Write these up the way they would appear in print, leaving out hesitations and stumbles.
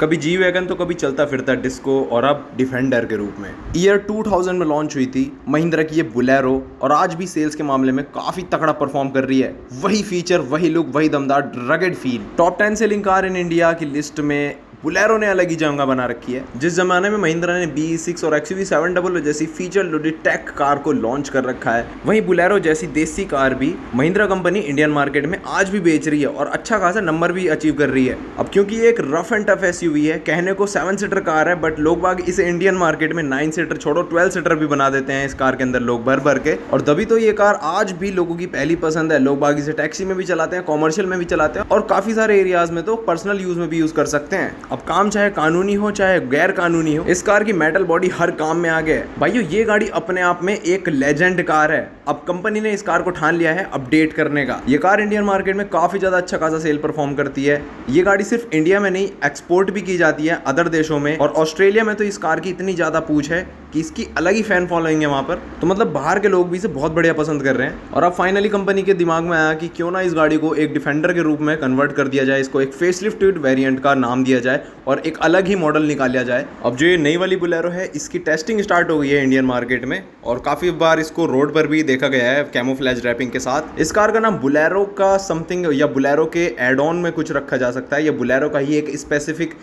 कभी G wagon तो कभी चलता फिरता डिस्को और अब डिफेंडर के रूप में। ईयर 2000 में लॉन्च हुई थी महिंद्रा की ये बुलेरो और आज भी सेल्स के मामले में काफ़ी तगड़ा परफॉर्म कर रही है। वही फीचर, वही लुक, वही दमदार rugged feel. Top 10 selling car in India की लिस्ट में बुलेरो ने अलग ही जगह बना रखी है। जिस जमाने में महिंद्रा ने BE6 और XUV 700 जैसी फीचर लोडेड टेक कार को लॉन्च कर रखा है, वहीं बुलेरो जैसी देसी कार भी महिंद्रा कंपनी इंडियन मार्केट में आज भी बेच रही है और अच्छा खासा नंबर भी अचीव कर रही है। अब क्योंकि ये एक रफ एंड टफ SUV है, कहने को 7 सीटर कार है, बट लोग बाग इसे इंडियन मार्केट में 9 सीटर छोड़ो 12 सीटर भी बना देते हैं इस कार के अंदर लोग भर भर के। और तभी तो ये कार आज भी लोगों की पहली पसंद है। लोग बाग इसे टैक्सी में भी चलाते हैं, कॉमर्शियल में भी चलाते हैं और काफी सारे एरियाज में तो पर्सनल यूज में भी यूज कर सकते हैं। अब काम चाहे कानूनी हो चाहे गैर कानूनी हो, इस कार की मेटल बॉडी हर काम में आगे है। भाइयों, ये गाड़ी अपने आप में एक लेजेंड कार है। अब कंपनी ने इस कार को ठान लिया है अपडेट करने का। ये कार इंडियन मार्केट में काफी ज्यादा अच्छा खासा सेल परफॉर्म करती है। ये गाड़ी सिर्फ इंडिया में नहीं, एक्सपोर्ट भी की जाती है अदर देशों में, और ऑस्ट्रेलिया में तो इस कार की इतनी ज्यादा पूछ है कि इसकी अलग ही फैन फॉलोइंग है वहां पर। तो मतलब बाहर के लोग भी इसे बहुत बढ़िया पसंद कर रहे हैं। और अब फाइनली कंपनी के दिमाग में आया कि क्यों ना इस गाड़ी को एक डिफेंडर के रूप में कन्वर्ट कर दिया जाए, इसको एक फेसलिफ्टेड वेरिएंट का नाम दिया जाए और एक अलग ही मॉडल निकाला जाए। अब जो ये नई वाली बुलेरो है, इसकी टेस्टिंग स्टार्ट हो गई है इंडियन मार्केट में और काफी बार इसको रोड पर भी देखा गया है कैमोफ्लेज रैपिंग के साथ। इस कार का नाम बुलेरो का समथिंग या बुलेरो के एड ऑन में कुछ रखा जा सकता है। ये बुलेरो का ही एक स्पेसिफिक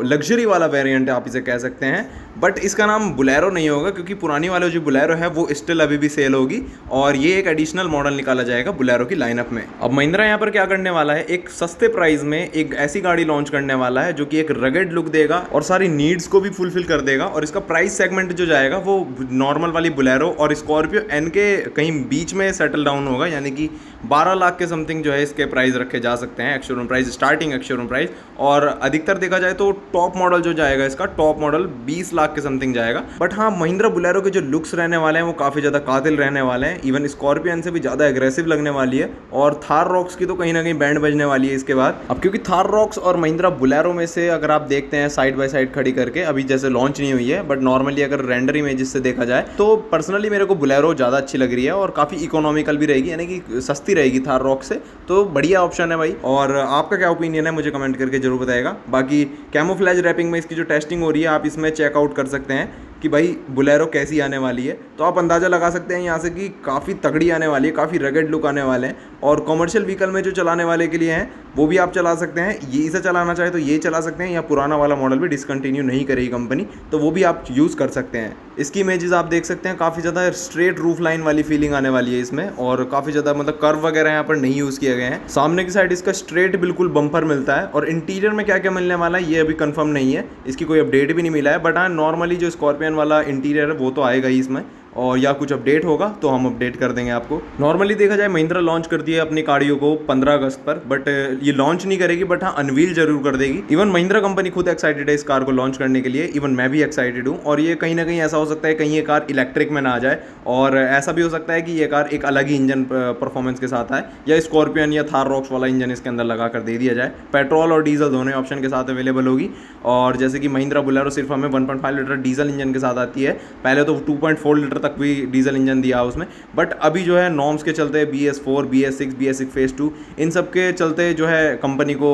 लग्जरी वाला वेरिएंट है, आप इसे कह सकते हैं, बट इसका नाम बुलेरो नहीं होगा क्योंकि पुरानी वाला जो बुलेरो है वो स्टिल अभी भी सेल होगी और ये एक एडिशनल मॉडल निकाला जाएगा बुलेरो की लाइनअप में। अब महिंद्रा यहाँ पर क्या करने वाला है, एक सस्ते प्राइस में एक ऐसी गाड़ी लॉन्च करने वाला है जो कि एक रगेड लुक देगा और सारी नीड्स को भी फुलफिल कर देगा। और इसका प्राइस सेगमेंट जो जाएगा वो नॉर्मल वाली बुलेरो और स्कॉर्पियो एन के कहीं बीच में सेटल डाउन होगा, यानी कि 12 लाख के समथिंग जो है इसके प्राइस रखे जा सकते हैं, ex-showroom price, starting ex-showroom price. और अधिकतर देखा जाए तो टॉप मॉडल जो जाएगा इसका, टॉप मॉडल 20 लाख के समथिंग जाएगा। बट हाँ, महिंद्रा बुलेरो के जो लुक्स रहने वाले हैं वो काफ़ी ज़्यादा कातिल रहने वाले हैं। इवन स्कॉर्पियो एन से भी ज़्यादा एग्रेसिव लगने वाली है और थार रॉक्स की तो कहीं ना कहीं बैंड बजने वाली है इसके बाद। अब क्योंकि थार रॉक्स और महिंद्रा बुलेरो में से अगर आप देखते हैं साइड बाय साइड खड़ी करके, अभी जैसे लॉन्च नहीं हुई है बट नॉर्मली अगर रेंडर इमेजेस से देखा जाए तो पर्सनली मेरे को बुलेरो ज़्यादा अच्छी लग रही है और काफ़ी इकोनॉमिकल भी रहेगी, यानी कि सस्ती रहेगी थार रॉक से। तो बढ़िया ऑप्शन है भाई। और आपका क्या ओपिनियन है मुझे कमेंट करके जरूर बताएगा। बाकी कैमोफ्लेज रैपिंग में इसकी जो टेस्टिंग हो रही है आप इसमें चेकआउट कर सकते हैं कि भाई बुलेरो कैसी आने वाली है। तो आप अंदाज़ा लगा सकते हैं यहाँ से कि काफ़ी तगड़ी आने वाली है, काफ़ी रगेड लुक आने वाले हैं। और कॉमर्शियल व्हीकल में जो चलाने वाले के लिए हैं वो भी आप चला सकते हैं, ये इसे चलाना चाहे तो ये चला सकते हैं, या पुराना वाला मॉडल भी डिसकंटिन्यू नहीं करेगी कंपनी तो वो भी आप यूज़ कर सकते हैं। इसकी इमेजेस आप देख सकते हैं, काफ़ी ज़्यादा स्ट्रेट रूफ लाइन वाली फीलिंग आने वाली है इसमें और काफ़ी ज़्यादा मतलब कर्व वगैरह यहाँ पर नहीं यूज़ किए गए हैं। सामने की साइड इसका स्ट्रेट बिल्कुल बम्पर मिलता है और इंटीरियर में क्या क्या मिलने वाला है ये अभी कंफर्म नहीं है, इसकी कोई अपडेट भी नहीं मिला है। बट हाँ, नॉर्मली जो स्कॉर्पियन वाला इंटीरियर है वो तो आएगा ही इसमें, और या कुछ अपडेट होगा तो हम अपडेट कर देंगे आपको। नॉर्मली देखा जाए महिंद्रा लॉन्च कर दिया अपनी गाड़ियों को 15 अगस्त पर, बट ये लॉन्च नहीं करेगी, बट हाँ अनवील जरूर कर देगी। इवन महिंद्रा कंपनी खुद एक्साइटेड है इस कार को लॉन्च करने के लिए, इवन मैं भी एक्साइटेड हूँ। और ये कहीं ना कहीं ऐसा हो सकता है कहीं ये कार इलेक्ट्रिक में ना आ जाए, और ऐसा भी हो सकता है कि ये कार एक अलग ही इंजन परफॉर्मेंस के साथ आए, या स्कॉर्पियन या थार रॉक्स वाला इंजन इसके अंदर लगा कर दे दिया जाए। पेट्रोल और डीजल दोनों ऑप्शन के साथ अवेलेबल होगी। और जैसे कि महिंद्रा बुलेरो सिर्फ हमें 1.5 लीटर डीजल इंजन के साथ आती है, पहले तो 2.4 लीटर तक भी डीजल इंजन दिया उसमें, बट अभी जो है नॉर्म्स के चलते BS4, BS6 फेज 2 इन सब के चलते जो है कंपनी को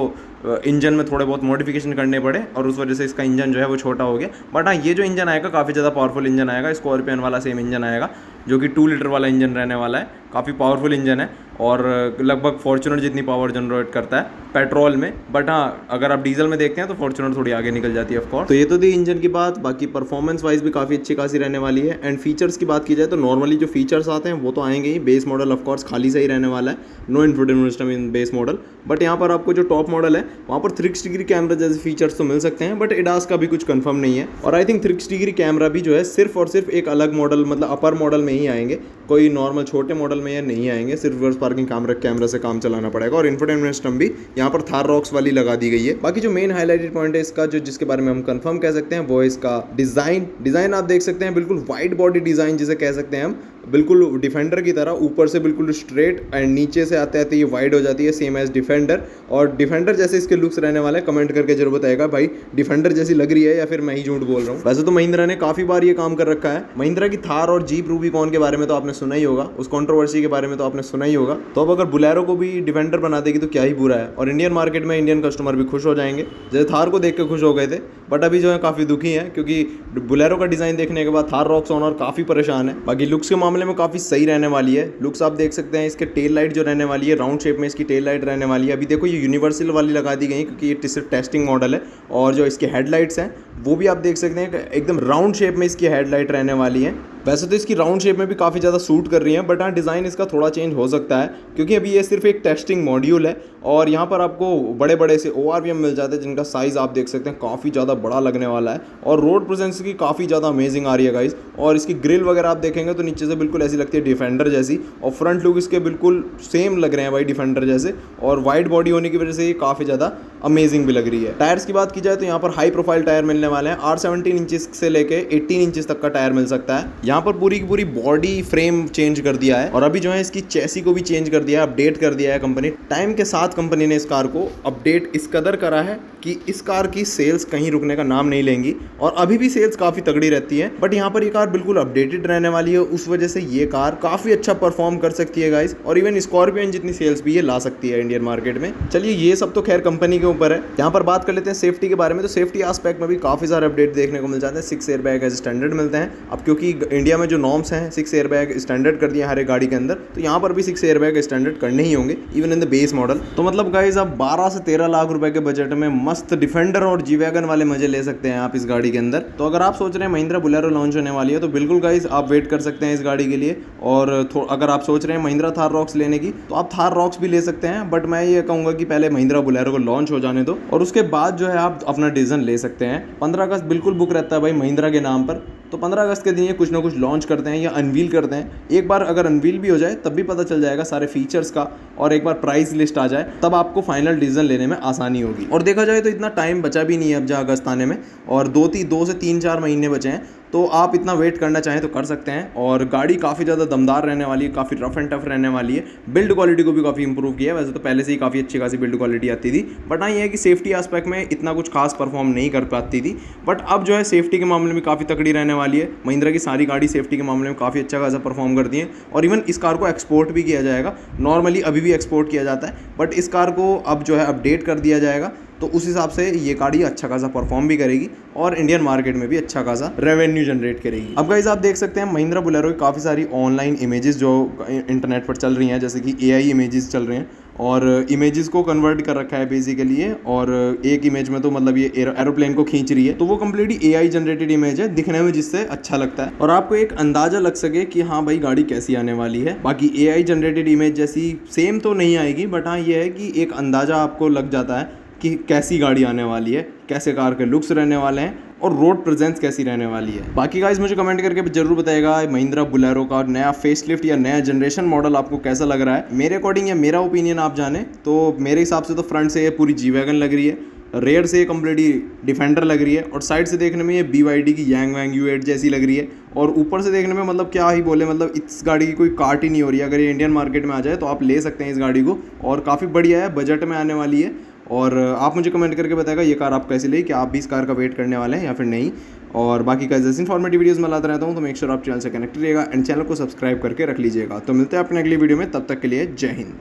इंजन में थोड़े बहुत मॉडिफिकेशन करने पड़े और उस वजह से इसका इंजन जो है वो छोटा हो गया। बट हाँ, ये जो इंजन आएगा काफ़ी ज़्यादा पावरफुल इंजन आएगा, स्कॉर्पियन वाला सेम इंजन आएगा जो कि 2 लीटर वाला इंजन रहने वाला है। काफ़ी पावरफुल इंजन है और लगभग फॉर्च्यूनर जितनी पावर जनरेट करता है पेट्रोल में। बट हाँ, अगर आप डीजल में देखते हैं तो फॉर्च्यूनर थोड़ी आगे निकल जाती है ऑफ कोर्स। तो ये तो थी इंजन की बात। बाकी परफॉर्मेंस वाइज भी काफ़ी अच्छी खासी रहने वाली है। एंड फीचर्स की बात की जाए तो नॉर्मली जो फीचर्स आते हैं वो तो आएंगे ही। बेस मॉडल ऑफ कोर्स खाली से ही रहने वाला है, no infotainment system in base model. But यहाँ पर आपको जो टॉप मॉडल है वहाँ पर 360 डिग्री कैमरा जैसे फीचर्स तो मिल सकते हैं, बट एडास का भी कुछ कंफर्म नहीं है। और आई थिंक 360 डिग्री कैमरा भी जो है सिर्फ और सिर्फ एक अलग मॉडल, मतलब अपर मॉडल में ही आएंगे, कोई नॉर्मल छोटे मॉडल में ये नहीं आएंगे। सिर्फ रिवर्स पार्किंग कैमरा से काम चलाना पड़ेगा। और इंफोटेनमेंट सिस्टम भी यहाँ पर थार रॉक्स वाली लगा दी गई है। बाकी जो मेन हाईलाइटेड पॉइंट है इसका, जो जिसके बारे में हम कंफर्म कह सकते हैं, वो है इसका डिजाइन। आप देख सकते हैं बिल्कुल वाइड बॉडी डिजाइन जिसे कह सकते हैं हम, बिल्कुल डिफेंडर की तरह ऊपर से बिल्कुल स्ट्रेट एंड नीचे से आते आते ये वाइड हो जाती है, सेम एज डिफेंडर। और डिफेंडर जैसे इसके लुक्स रहने वाले हैं। कमेंट करके जरूर बताएगा भाई डिफेंडर जैसी लग रही है या फिर मैं ही झूठ बोल रहा हूँ। वैसे तो महिंद्रा ने काफी बार ये काम कर रखा है। महिंद्रा की थार और जीप रूबिकॉन के बारे में तो आपने सुना ही होगा, उस कंट्रोवर्सी के बारे में तो आपने सुना ही होगा। तो अब अगर बुलेरो को भी डिफेंडर बना देगी तो क्या ही बुरा है, और इंडियन मार्केट में इंडियन कस्टमर भी खुश हो जाएंगे। जैसे थार को देख के खुश हो गए थे, बट अभी जो है काफी दुखी है क्योंकि बुलेरो का डिजाइन देखने के बाद थार रॉक्स ओनर काफी परेशान है। बाकी लुक्स के मामले में काफी सही रहने वाली है। लुक्स आप देख सकते हैं, इसके टेल लाइट जो रहने वाली है राउंड शेप में इसकी टेल लाइट रहने वाली है। अभी देखो ये यूनिवर्सल वाली लगा दी गई क्योंकि ये सिर्फ टेस्टिंग मॉडल है। और जो इसके हेडलाइट्स हैं वो भी आप देख सकते हैं एकदम राउंड शेप में इसकी हेडलाइट रहने वाली है। वैसे तो इसकी राउंड शेप में भी काफ़ी ज़्यादा सूट कर रही है, बट हाँ डिज़ाइन इसका थोड़ा चेंज हो सकता है क्योंकि अभी ये सिर्फ एक टेस्टिंग मॉड्यूल है। और यहाँ पर आपको बड़े बड़े से ORVM मिल जाते हैं जिनका साइज़ आप देख सकते हैं काफ़ी ज़्यादा बड़ा लगने वाला है। और रोड प्रेजेंस की काफ़ी ज़्यादा अमेजिंग आ रही है गाइस। और इसकी ग्रिल वगैरह आप देखेंगे तो नीचे से बिल्कुल ऐसी लगती है डिफेंडर जैसी, और फ्रंट लुक इसके बिल्कुल सेम लग रहे हैं भाई डिफेंडर जैसे। और वाइड बॉडी होने की वजह से ये काफ़ी ज़्यादा अमेजिंग भी लग रही है। टायर्स की बात की जाए तो यहाँ पर हाई प्रोफाइल टायर मिलने वाले हैं। 17 इंचेस से लेके 18 इंचेस तक का टायर मिल सकता है। यहाँ पर पूरी की पूरी बॉडी फ्रेम चेंज कर दिया है, और अभी जो है इसकी चेसी को भी चेंज कर दिया है, अपडेट कर दिया है कंपनी। टाइम के साथ कंपनी ने इस कार को अपडेट इस कदर करा है कि इस कार की सेल्स कहीं रुकने का नाम नहीं लेंगी, और अभी भी सेल्स काफ़ी तगड़ी रहती है। बट यहाँ पर ये कार बिल्कुल अपडेटेड रहने वाली है, उस वजह से ये कार काफ़ी अच्छा परफॉर्म कर सकती है गाइस। और इवन स्कॉर्पियन जितनी सेल्स भी ये ला सकती है इंडियन मार्केट में। चलिए ये सब तो खैर कंपनी के ऊपर है। यहाँ पर बात कर लेते हैं सेफ्टी के बारे में। तो सेफ्टी एस्पेक्ट में भी काफ़ी सारे अपडेट देखने को मिल जाते हैं। 6 एयर बैग एज स्टैंडर्ड मिलते हैं अब, क्योंकि इंडिया में जो नॉर्म्स हैं 6 एयर बैग स्टैंडर्ड कर दिया हर एक गाड़ी के अंदर, तो यहाँ पर भी 6 एयर बैग स्टैंडर्ड करने ही होंगे even in the base model. तो मतलब गाइस आप 12 से 13 लाख रुपए के बजट में मस्त डिफेंडर और जी वैगन वाले मजे ले सकते हैं आप इस गाड़ी के अंदर। तो अगर आप सोच रहे हैं महिंद्रा बुलेरो लॉन्च होने वाली है तो बिल्कुल गाइस आप वेट कर सकते हैं इस गाड़ी के लिए। और अगर आप सोच रहे हैं महिंद्रा थार रॉक्स लेने की तो आप थार रॉक्स भी ले सकते हैं, बट मैं ये कहूँगा कि पहले महिंद्रा बुलेरो को लॉन्च हो जाने दो और उसके बाद जो है आप अपना डिसीजन ले सकते हैं। 15 अगस्त बिल्कुल बुक रहता है भाई महिंद्रा के नाम पर, तो 15 अगस्त के दिन ये कुछ ना कुछ लॉन्च करते हैं या अनवील करते हैं। एक बार अगर अनवील भी हो जाए तब भी पता चल जाएगा सारे फीचर्स का, और एक बार प्राइस लिस्ट आ जाए तब आपको फाइनल डिसीजन लेने में आसानी होगी। और देखा जाए तो इतना टाइम बचा भी नहीं है अब जहाँ अगस्त आने में, और 2 से 3-4 महीने बचे हैं, तो आप इतना वेट करना चाहें तो कर सकते हैं। और गाड़ी काफ़ी ज़्यादा दमदार रहने वाली है, काफ़ी रफ एंड टफ रहने वाली है। बिल्ड क्वालिटी को भी काफ़ी इंप्रूव किया है, वैसे तो पहले से ही काफ़ी अच्छी खासी बिल्ड क्वालिटी आती थी, बट हाँ ये है कि सेफ्टी एस्पेक्ट में इतना कुछ खास परफॉर्म नहीं कर पाती थी। बट अब जो है सेफ्टी के मामले में काफ़ी तकड़ी रहने वाली है। महिंद्रा की सारी गाड़ी सेफ्टी के मामले में काफ़ी अच्छा खासा परफॉर्म करती है। और इवन इस कार को एक्सपोर्ट भी किया जाएगा, नॉर्मली अभी भी एक्सपोर्ट किया जाता है, बट इस कार को अब जो है अपडेट कर दिया जाएगा, तो उस हिसाब से ये गाड़ी अच्छा खासा परफॉर्म भी करेगी और इंडियन मार्केट में भी अच्छा खासा रेवेन्यू जनरेट करेगी। अब गाइस आप देख सकते हैं महिंद्रा बुलेरो की काफ़ी सारी ऑनलाइन इमेजेस जो इंटरनेट पर चल रही हैं, जैसे कि AI इमेजेस चल रहे हैं, और इमेजेस को कन्वर्ट कर रखा है बेसिकली ये। और एक इमेज में तो मतलब ये एरोप्लेन को खींच रही है, तो वो कम्प्लीटली AI जनरेटेड इमेज है दिखने में, जिससे अच्छा लगता है और आपको एक अंदाजा लग सके कि हाँ भाई गाड़ी कैसी आने वाली है। बाकी AI जनरेटेड इमेज जैसी सेम तो नहीं आएगी, बट हाँ ये है कि एक अंदाजा आपको लग जाता है कि कैसी गाड़ी आने वाली है, कैसे कार के लुक्स रहने वाले हैं और रोड प्रेजेंस कैसी रहने वाली है। बाकी गाइस मुझे कमेंट करके जरूर बताएगा महिंद्रा बुलेरो का नया फेसलिफ्ट या नया जनरेशन मॉडल आपको कैसा लग रहा है। मेरे अकॉर्डिंग या मेरा ओपिनियन आप जाने तो मेरे हिसाब से तो फ्रंट से ये पूरी जी वैगन लग रही है, रेयर से कम्प्लीटली डिफेंडर लग रही है, और साइड से देखने में ये BYD की यांग वैंग U8 जैसी लग रही है, और ऊपर से देखने में मतलब क्या ही बोले, मतलब इस गाड़ी की कोई काट ही नहीं हो रही है। अगर ये इंडियन मार्केट में आ जाए तो आप ले सकते हैं इस गाड़ी को, और काफ़ी बढ़िया है, बजट में आने वाली है। और आप मुझे कमेंट करके बताएगा ये कार आप कैसी लगी, कि आप भी इस कार का वेट करने वाले हैं या फिर नहीं। और बाकी का जैसे इन्फॉर्मेटिव वीडियोस मैं लाता रहता हूँ, तो मेक श्योर आप चैनल से कनेक्ट रहिएगा एंड चैनल को सब्सक्राइब करके रख लीजिएगा। तो मिलते हैं अपने अगली वीडियो में, तब तक के लिए जय हिंद।